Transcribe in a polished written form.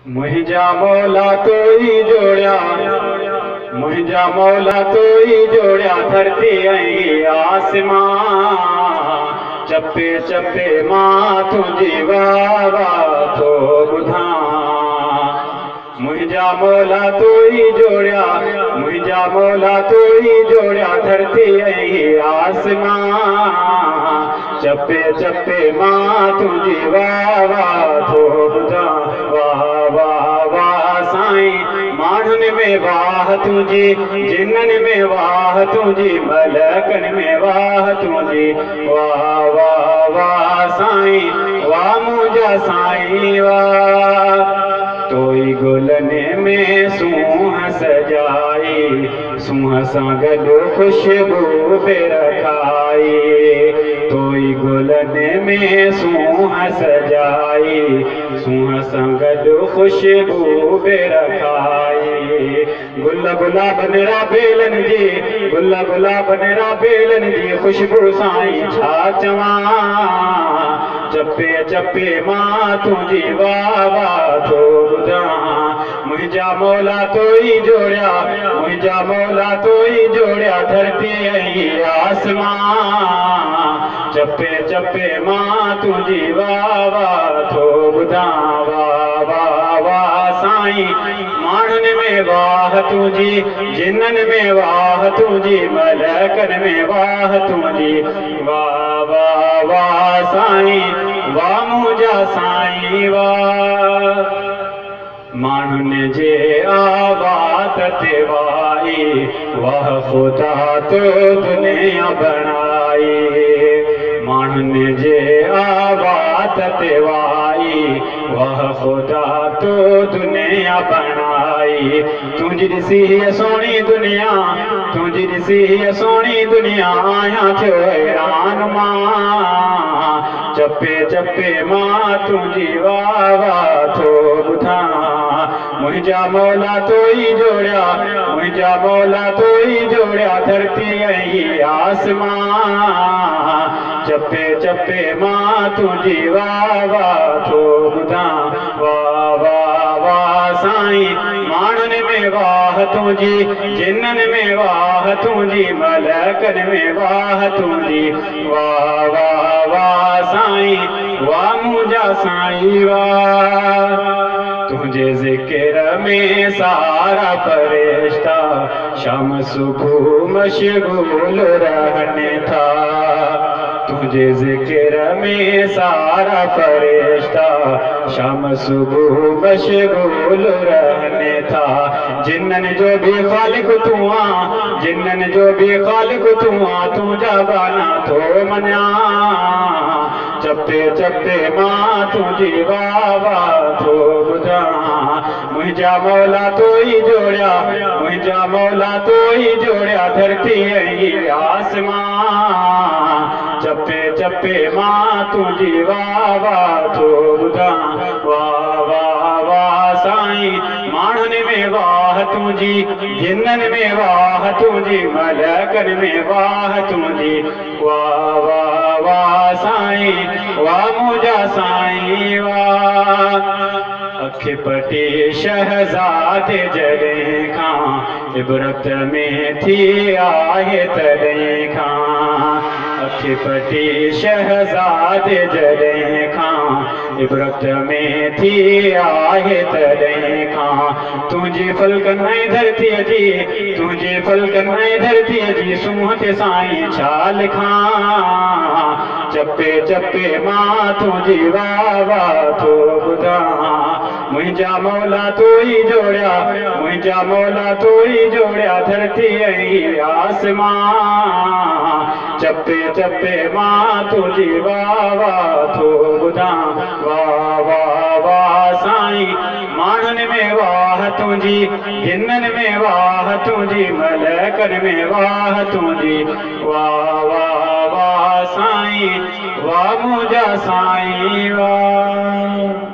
मुंहिंजा मौला तो ही जोड़िया, मुंहिंजा मौला तो ही जोड़िया धरती ऐं आसमां। चपे चपे मां तुंहिंजी वाह वाह थो ॿुधां। मुंहिंजा मौला तो ही जोड़िया, मुंहिंजा मौला तो ही जोड़िया धरती ऐं आसमां। चपे चपे मां तुंहिंजी वाह वाह थो ॿुधां। वाह वाह वाह साईं, माण्हुनि में वाह तुंहिंजी, जिन्ननि में वाह तुंहिंजी, मलकनि में वाह तुंहिंजी। वाह वाह वाह साईं, वाह मुंहिंजा साईं वाह। तोई गुलनि में सूंह सजाई, सूंह सां गॾु ख़ुशबू बि रखाई। तोई गुलनि में सूंह सजाई, सूंह सां गॾु ख़ुशबू बि रखाई। गुल गुलाबनि राबेलनि जी, गुल गुलाबनि राबेलनि जी ख़ुशबू साईं छा चवां। चपे चपे मां तुंहिंजी वाह वाह थो ॿुधां। मुंहिंजा मौला तो ही जोड़िया, मुंहिंजा मौला तो ही जोड़िया धरती ऐं आसमां। चपे चपे मां तुंहिंजी वाह वाह थो ॿुधां। वाह वाह वाह साईं, माण्हुनि में वाह तुंहिंजी, जिन्ननि में वाह तुंहिंजी, मलकनि में वाह तुंहिंजी। वाह वाह वाह साईं, वाह मुंहिंजा साईं वाह। माण्हुनि जे आबाद ते वाई, वाह ख़ुदा तो दुनिया बणाई। माण्हुनि जे आबाद ते वाई, वाह ख़ुदा तो दुनिया बणाई। तुंहिंजी ॾिसी हीअ सोणी दुनिया, तुंहिंजी ॾिसी हीअ सोणी दुनिया, आहियां थियो हैरान मां। चपे चपे मां तुंहिंजी वाह वाह थो ॿुधां। मुंहिंजा मौला तो ही जोड़िया, मुंहिंजा मौला तो ही जोड़िया धरती ऐं आसमां। चपे चपे मां तुंहिंजी वाह वाह थो ॿुधां। वाह वाह वाह साईं, माण्हुनि में वाह तुंहिंजी, जिन्ननि में वाह तुंहिंजी, मलकनि में वाह तुंहिंजी। वाह वाह वाह साईं, वाह मुंहिंजा साईं वाह। तुंहिंजे ज़िक्र में सारा फ़रिश्ता शाम सुबुह मशगूल रहनि था। तुंहिंजे ज़िक्र में सारा फ़रिश्ता शाम सुबुह मशगूल रहनि था। जिन्ननि जो भी ख़ालिक़ तूं आं, जिन्ननि जो भी ख़ालिक़ तूं आं, तुंहिंजा गाना थो मञां। चपे चपे मां तुंहिंजी वाह वाह थो ॿुधां। मुंहिंजा मौला तो ही जोड़िया, मुंहिंजा मौला तो ही जोड़िया धरती ऐं आसमां। चपे चपे मां तुंहिंजी वाह वाह थो ॿुधां। वाह वाह वाह साईं, माण्हुनि में वाह तुंहिंजी, जिन्ननि में वाह तुंहिंजी, मलकनि में वाह तुंहिंजी। वाह वाह वाह साईं, वाह मुंहिंजा साईं वाह। अख पटी शहज़ादे जॾहिं खां इबरत में थी आहे तॾहिं खां। अख पटी शहज़ादे जॾहिं खां इबरत में थी आहे तॾहिं खां। तुंहिंजी फलकनि ऐं धरतीअ जी, तुंहिंजी फलकनि ऐं धरतीअ जी सूंह ते साईं छा लिखां। चपे चपे मां तुंहिंजी वाह वाह थो ॿुधां। मुंहिंजा मौला तो ही जोड़िया, मुंहिंजा मौला तो ही जोड़िया धरती ऐं आसमां। चपे चपे मां तुंहिंजी वाह वाह थो ॿुधां। वाह वाह वाह साईं, माण्हुनि में वाह तुंहिंजी, जिन्ननि में वाह तुंहिंजी, मलकनि में वाह तुंहिंजी। वाह वाह वाह साईं, वाह मुंहिंजा साईं वाह।